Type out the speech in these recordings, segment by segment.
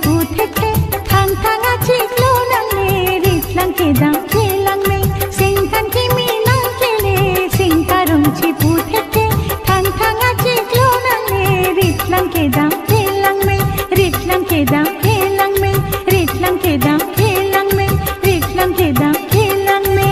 putheke thang thang achi klo nang me ritlang ke dang kelang me singkan kimi nang kele singkarong chi putheke thang thang achi klo nang me ritlang ke dang kelang me ritlang ke dang kelang me ritlang ke dang kelang me ritlang ke dang kelang me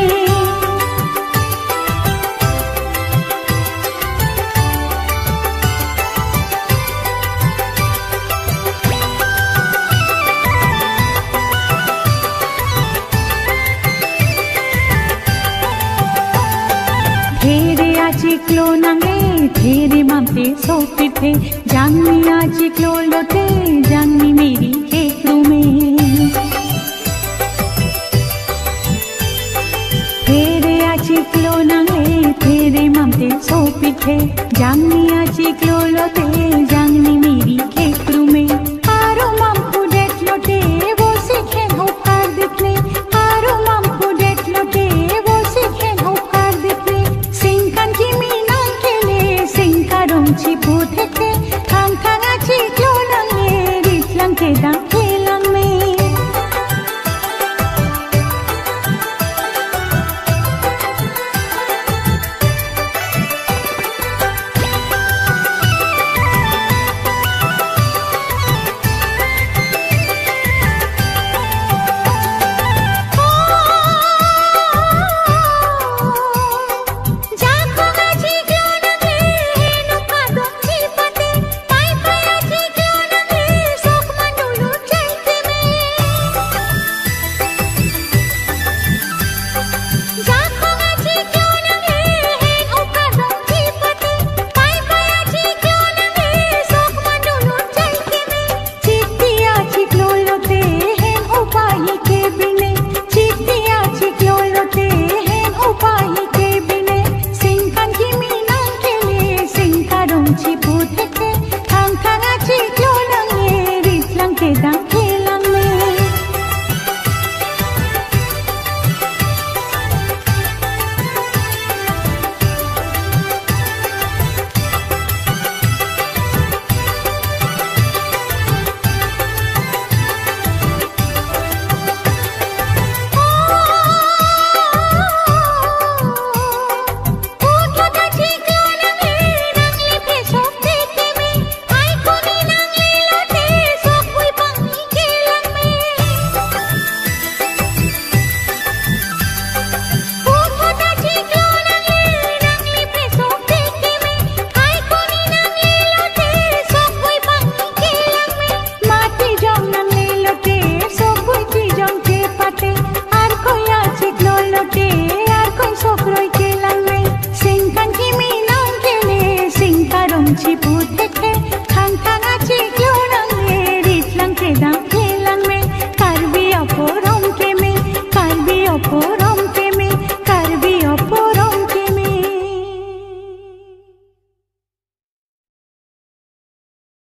चिकलो नंगे तेरे मापे सोते थे जानी आज चिकलो लोटे जानी मेरी केकरू में तेरे आज चिकलो नंगे तेरे मापे सोते थे जानी आज चिकलो लोटे जानी मेरी केकरू